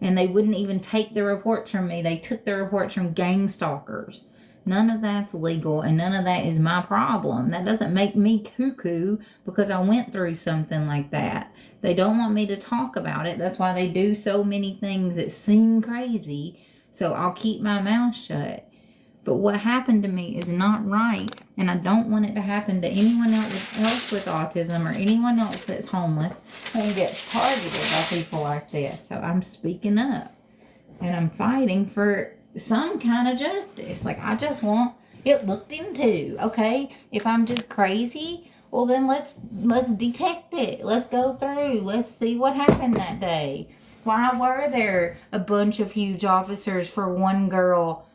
And they wouldn't even take the reports from me. They took the reports from gang stalkers. None of that's legal, and none of that is my problem. That doesn't make me cuckoo because I went through something like that. They don't want me to talk about it. That's why they do so many things that seem crazy, So I'll keep my mouth shut. But what happened to me is not right, and I don't want it to happen to anyone else with autism or anyone else that's homeless and gets targeted by people like this. So I'm speaking up, and I'm fighting for some kind of justice. Like, I just want it looked into. Okay, if I'm just crazy, well then let's detect it. Let's go through. Let's see what happened that day. Why were there a bunch of huge officers for one girl?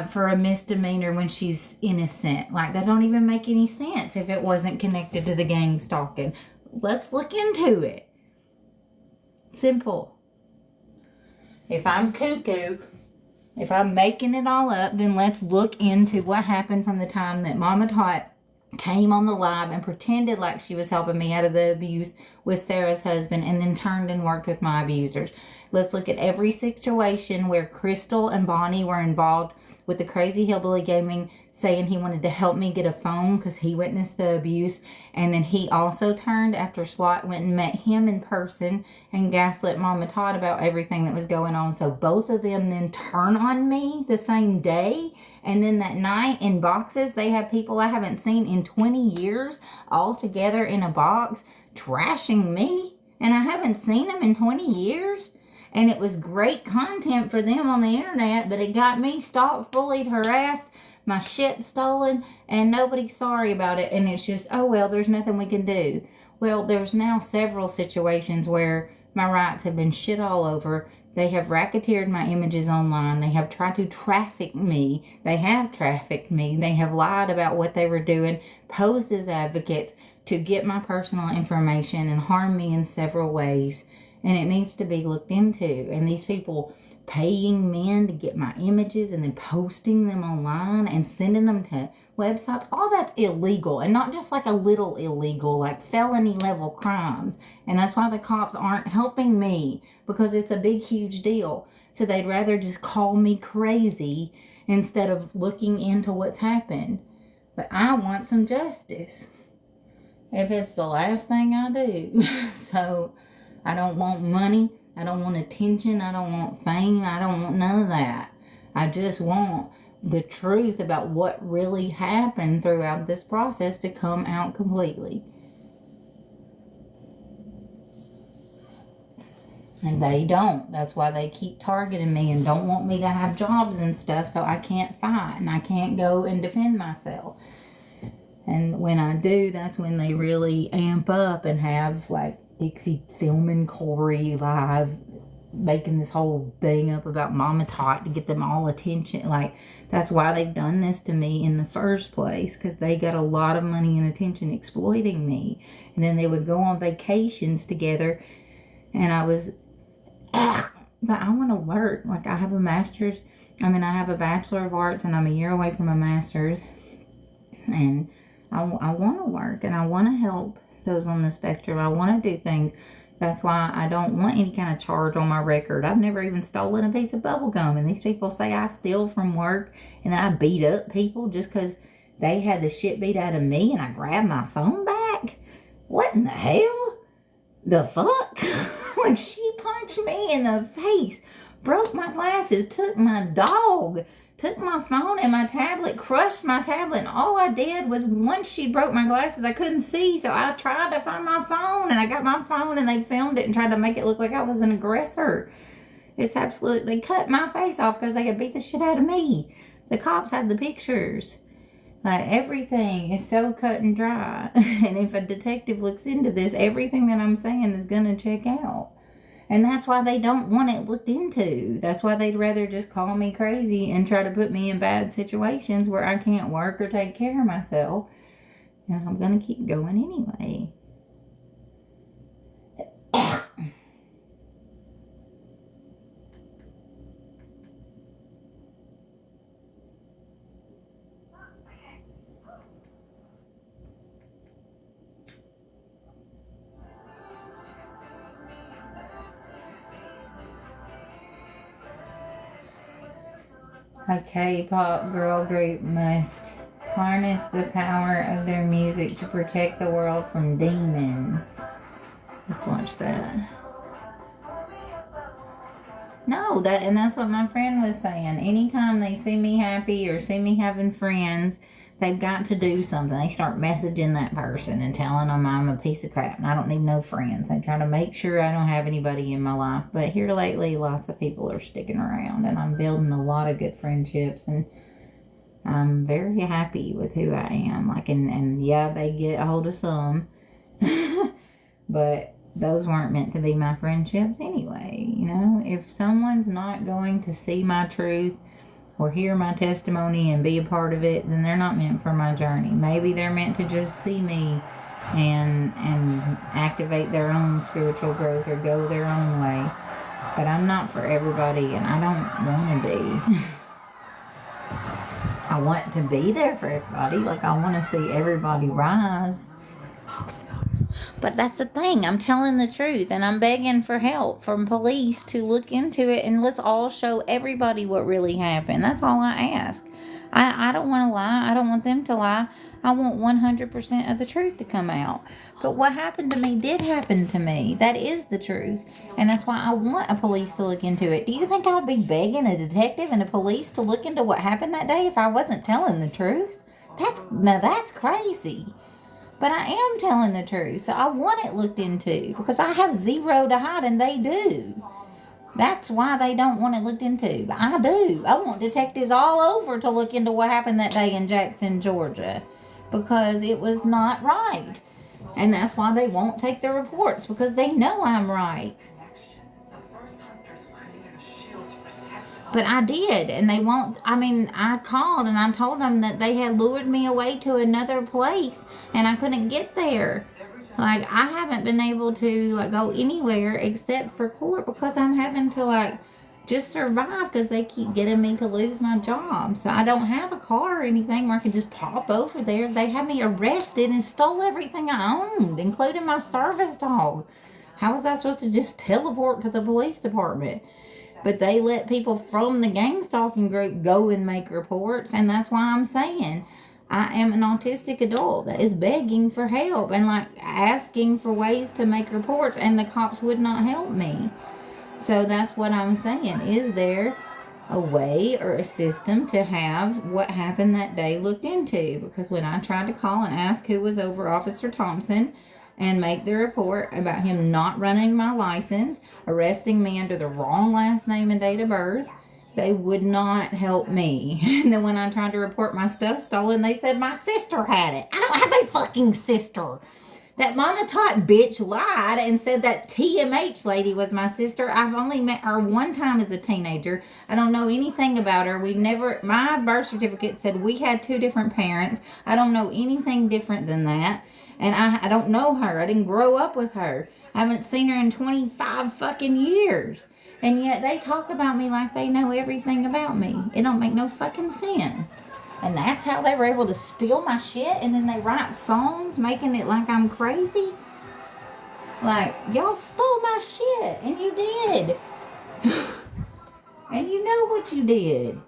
For a misdemeanor when she's innocent. Like, that don't even make any sense if it wasn't connected to the gang stalking. Let's look into it. Simple. If I'm cuckoo, if I'm making it all up, then let's look into what happened from the time that Mama Tot came on the live and pretended like she was helping me out of the abuse with Sarah's husband and then turned and worked with my abusers. Let's look at every situation where Crystal and Bonnie were involved with the crazy hillbilly gaming, saying he wanted to help me get a phone because he witnessed the abuse. And then he also turned after Slot went and met him in person and gaslit Mama Todd about everything that was going on. So both of them then turn on me the same day. And then that night in boxes, they have people I haven't seen in 20 years all together in a box trashing me. And I haven't seen them in 20 years. And it was great content for them on the internet, but it got me stalked, bullied, harassed, my shit stolen, and nobody's sorry about it. And it's just, oh, well, there's nothing we can do. Well, there's now several situations where my rights have been shit all over. They have racketeered my images online. They have tried to traffic me. They have trafficked me. They have lied about what they were doing, posed as advocates to get my personal information and harm me in several ways. And it needs to be looked into. And these people paying men to get my images and then posting them online and sending them to websites, all that's illegal. And not just like a little illegal, like felony level crimes. And that's why the cops aren't helping me, because it's a big, huge deal. So they'd rather just call me crazy instead of looking into what's happened. But I want some justice, if it's the last thing I do. So I don't want money. I don't want attention. I don't want fame. I don't want none of that. I just want the truth about what really happened throughout this process to come out completely. And they don't. That's why they keep targeting me and don't want me to have jobs and stuff, so I can't fight and I can't go and defend myself. And when I do, that's when they really amp up and have like Dixie filming Corey live, making this whole thing up about Mama Tot to get them all attention. Like, that's why they've done this to me in the first place, because they got a lot of money and attention exploiting me. And then they would go on vacations together, and I was, but I want to work. Like, I have a master's, I have a Bachelor of Arts, and I'm a year away from a master's, and I want to work, and I want to help those on the spectrum. I want to do things. That's why I don't want any kind of charge on my record. I've never even stolen a piece of bubble gum, and these people say I steal from work and then I beat up people just because they had the shit beat out of me and I grabbed my phone back. What in the hell? The fuck? Like, she punched me in the face, broke my glasses, took my dog, took my phone and my tablet, crushed my tablet, and all I did was, once she broke my glasses, I couldn't see, so I tried to find my phone, and I got my phone, and they filmed it and tried to make it look like I was an aggressor. It's absolutely, they cut my face off because they could beat the shit out of me. The cops had the pictures. Like, everything is so cut and dry, and if a detective looks into this, everything that I'm saying is going to check out. And that's why they don't want it looked into. That's why they'd rather just call me crazy and try to put me in bad situations where I can't work or take care of myself. And I'm going to keep going anyway. A K-pop girl group must harness the power of their music to protect the world from demons. Let's watch that. No, that's what my friend was saying. Anytime they see me happy or see me having friends, they've got to do something. They start messaging that person and telling them I'm a piece of crap and I don't need no friends. They try to make sure I don't have anybody in my life. But here lately, lots of people are sticking around, and I'm building a lot of good friendships, and I'm very happy with who I am. Like, and yeah, they get a hold of some, but those weren't meant to be my friendships anyway. You know, if someone's not going to see my truth or hear my testimony and be a part of it, then they're not meant for my journey. Maybe they're meant to just see me and activate their own spiritual growth or go their own way. But I'm not for everybody, and I don't want to be. I want to be there for everybody. Like, I want to see everybody rise. But that's the thing. I'm telling the truth, and I'm begging for help from police to look into it, and let's all show everybody what really happened. That's all I ask. I don't want to lie. I don't want them to lie. I want 100% of the truth to come out. But what happened to me did happen to me. That is the truth. And that's why I want a police to look into it. Do you think I'd be begging a detective and a police to look into what happened that day if I wasn't telling the truth? That's crazy. But I am telling the truth, so I want it looked into because I have zero to hide and they do. That's why they don't want it looked into. But I do. I want detectives all over to look into what happened that day in Jackson, Georgia, because it was not right. And that's why they won't take the reports, because they know I'm right. But I did, and they won't. I mean, I called and I told them that they had lured me away to another place and I couldn't get there. Like, I haven't been able to, like, go anywhere except for court because I'm having to, like, just survive because they keep getting me to lose my job. So I don't have a car or anything where I can just pop over there. They had me arrested and stole everything I owned, including my service dog. How was I supposed to just teleport to the police department? But they let people from the gang stalking group go and make reports, and that's why I'm saying I am an autistic adult that is begging for help and, like, asking for ways to make reports, and the cops would not help me. So that's what I'm saying. Is there a way or a system to have what happened that day looked into? Because when I tried to call and ask who was over Officer Thompson and make the report about him not running my license, arresting me under the wrong last name and date of birth, they would not help me. And then when I tried to report my stuff stolen, they said my sister had it. I don't have a fucking sister. That Mama Tot bitch lied and said that TMH lady was my sister. I've only met her one time as a teenager. I don't know anything about her. My birth certificate said we had 2 different parents. I don't know anything different than that. And I don't know her. I didn't grow up with her. I haven't seen her in 25 fucking years. And yet they talk about me like they know everything about me. It don't make no fucking sense. And that's how they were able to steal my shit, and then they write songs making it like I'm crazy. Like, y'all stole my shit, and you did. And you know what you did.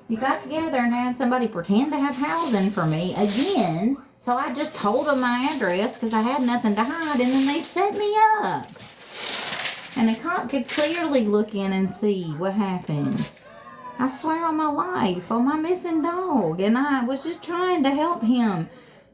You got together and had somebody pretend to have housing for me again. So I just told them my address because I had nothing to hide, and then they set me up. And the cop could clearly look in and see what happened. I swear on my life, on my missing dog, and I was just trying to help him.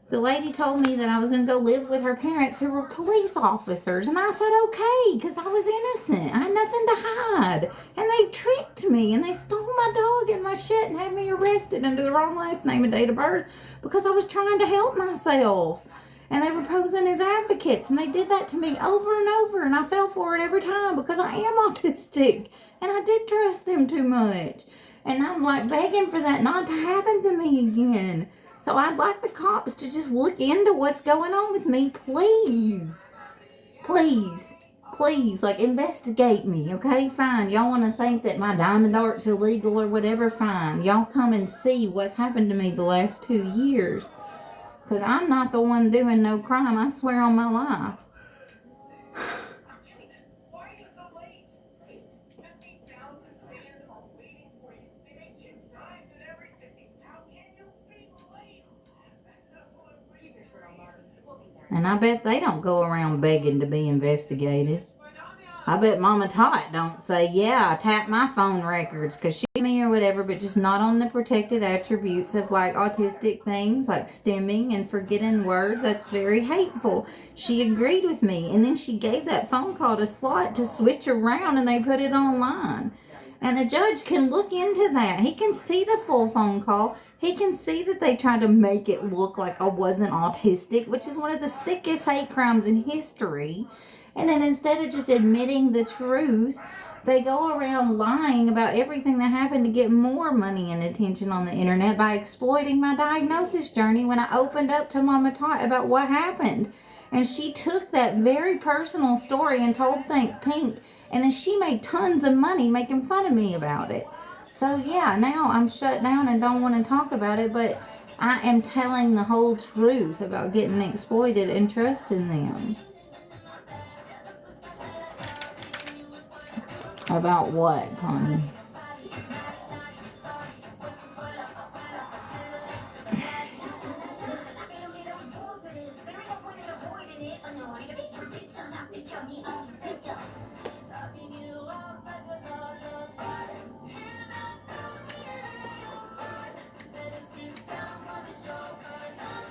The lady told me that I was going to go live with her parents who were police officers, and I said okay, because I was innocent. I had nothing to hide, and they tricked me, and they stole my dog and my shit and had me arrested under the wrong last name and date of birth because I was trying to help myself. And they were posing as advocates, and they did that to me over and over, and I fell for it every time because I am autistic, and I did trust them too much. And I'm, like, begging for that not to happen to me again. So I'd like the cops to just look into what's going on with me, please. Please. Please, like, investigate me, okay? Fine. Y'all want to think that my diamond art's illegal or whatever? Fine. Y'all come and see what's happened to me the last 2 years. Because I'm not the one doing no crime, I swear on my life. And I bet they don't go around begging to be investigated. I bet Mama Tot don't say, yeah, I tap my phone records because she me or whatever, but just not on the protected attributes of like autistic things like stimming and forgetting words. That's very hateful. She agreed with me, and then she gave that phone call to Slot to switch around, and they put it online. And a judge can look into that. He can see the full phone call. He can see that they tried to make it look like I wasn't autistic, which is one of the sickest hate crimes in history. And then instead of just admitting the truth, they go around lying about everything that happened to get more money and attention on the internet by exploiting my diagnosis journey when I opened up to Mama Tot about what happened. And she took that very personal story and told Pink, and then she made tons of money making fun of me about it. So yeah, now I'm shut down and don't want to talk about it, but I am telling the whole truth about getting exploited and trusting them. About what, Connie?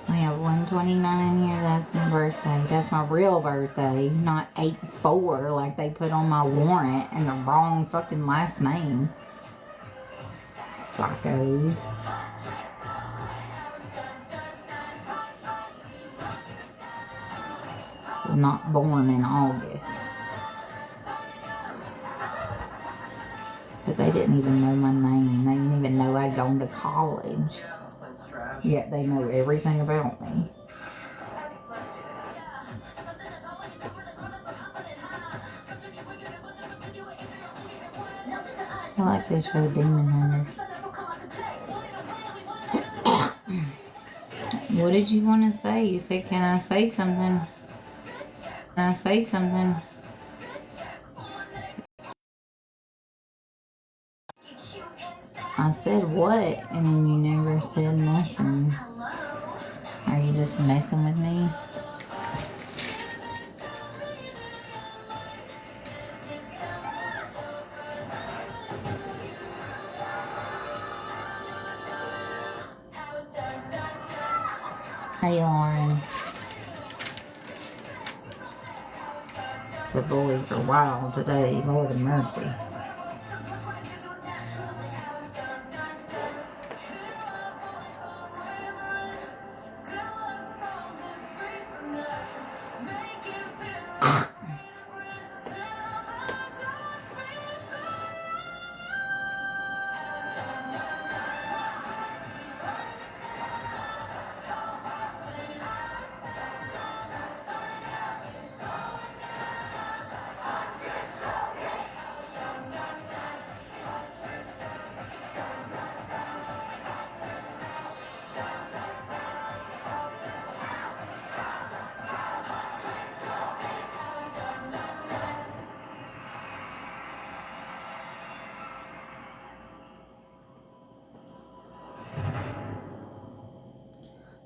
I have 129 here. That's my birthday. That's my real birthday, not 8-4 like they put on my warrant and the wrong fucking last name. Psychos. Was not born in August. But they didn't even know my name. They didn't even know I'd gone to college. Yet they know everything about me. I like this show, Demon Hunters. What did you want to say? You said, can I say something? Can I say something? I said what? And then you never said nothing. Are you just messing with me? Hey, Lauren. The boys are wild today, Lord of mercy.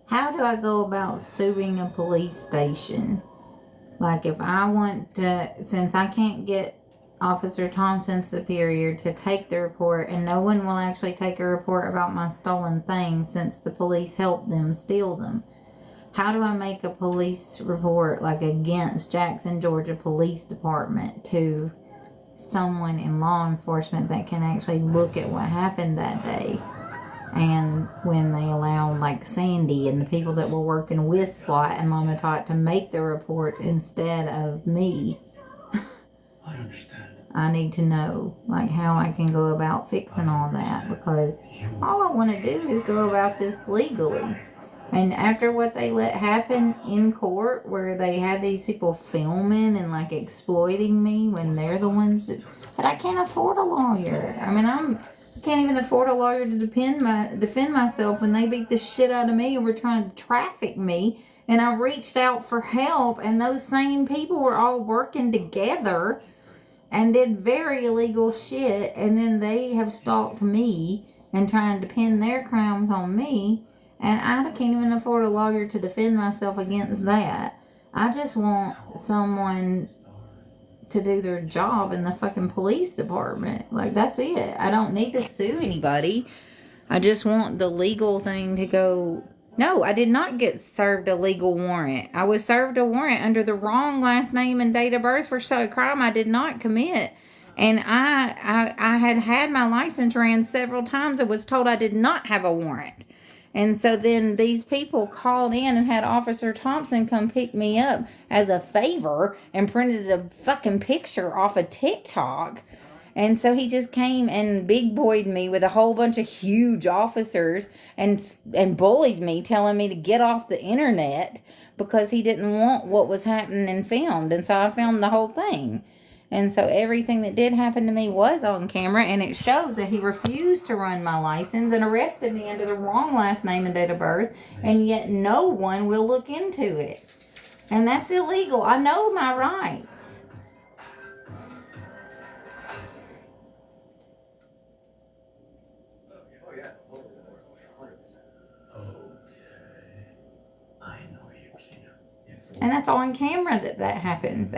How do I go about suing a police station? Like if I want to, since I can't get Officer Thompson's superior to take the report, and no one will actually take a report about my stolen things since the police helped them steal them. How do I make a police report like against Jackson, Georgia Police Department to someone in law enforcement that can actually look at what happened that day? And when they allowed like Sandy and the people that were working with Slot and Mama Tot to make the reports instead of me. I understand. I need to know like how I can go about fixing all that, because all I want to do is go about this legally. And after what they let happen in court, where they had these people filming and like exploiting me when they're the ones that, but I can't afford a lawyer. I mean, I can't even afford a lawyer to defend myself when they beat the shit out of me and were trying to traffic me. And I reached out for help, and those same people were all working together and did very illegal shit. And then they have stalked me and trying to pin their crimes on me. And I can't even afford a lawyer to defend myself against that. I just want someone to do their job in the fucking police department. Like, that's it. I don't need to sue anybody. I just want the legal thing to go. No, I did not get served a legal warrant. I was served a warrant under the wrong last name and date of birth for a crime I did not commit. And I had my license ran several times and was told I did not have a warrant. And so then these people called in and had Officer Thompson come pick me up as a favor and printed a fucking picture off of TikTok. And so he just came and big boyed me with a whole bunch of huge officers and bullied me, telling me to get off the internet because he didn't want what was happening filmed. And so I filmed the whole thing. And so everything that did happen to me was on camera, and it shows that he refused to run my license and arrested me under the wrong last name and date of birth, and yet no one will look into it. And that's illegal. I know my rights. And that's on camera that happened.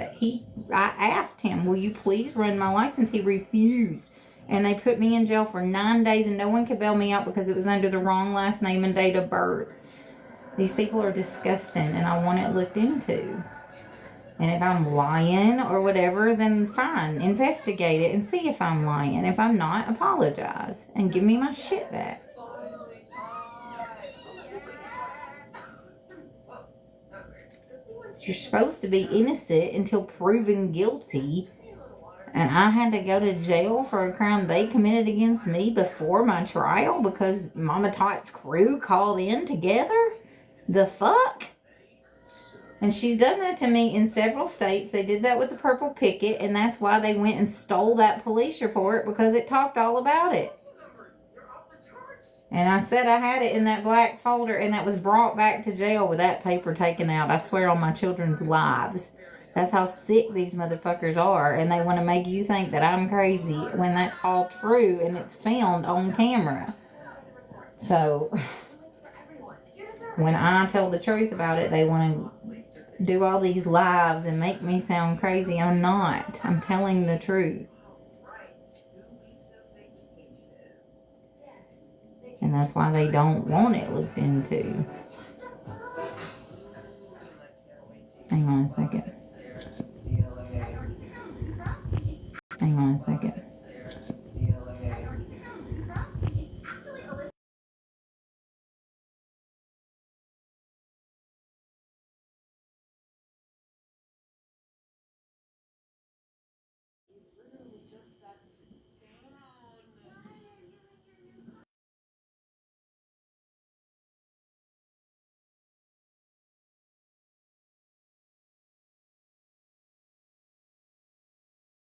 I asked him, will you please run my license? He refused. And they put me in jail for 9 days, and no one could bail me out because it was under the wrong last name and date of birth. These people are disgusting, and I want it looked into. And if I'm lying or whatever, then fine. Investigate it and see if I'm lying. If I'm not, apologize. And give me my shit back. You're supposed to be innocent until proven guilty. And I had to go to jail for a crime they committed against me before my trial because Mama Tot's crew called in together? The fuck? And she's done that to me in several states. They did that with the purple picket, and that's why they went and stole that police report, because it talked all about it. And I said I had it in that black folder, and that was brought back to jail with that paper taken out. I swear on my children's lives. That's how sick these motherfuckers are. And they want to make you think that I'm crazy when that's all true and it's filmed on camera. So, when I tell the truth about it, they want to do all these lives and make me sound crazy. I'm not. I'm telling the truth. And that's why they don't want it looked into. Hang on a second. Hang on a second.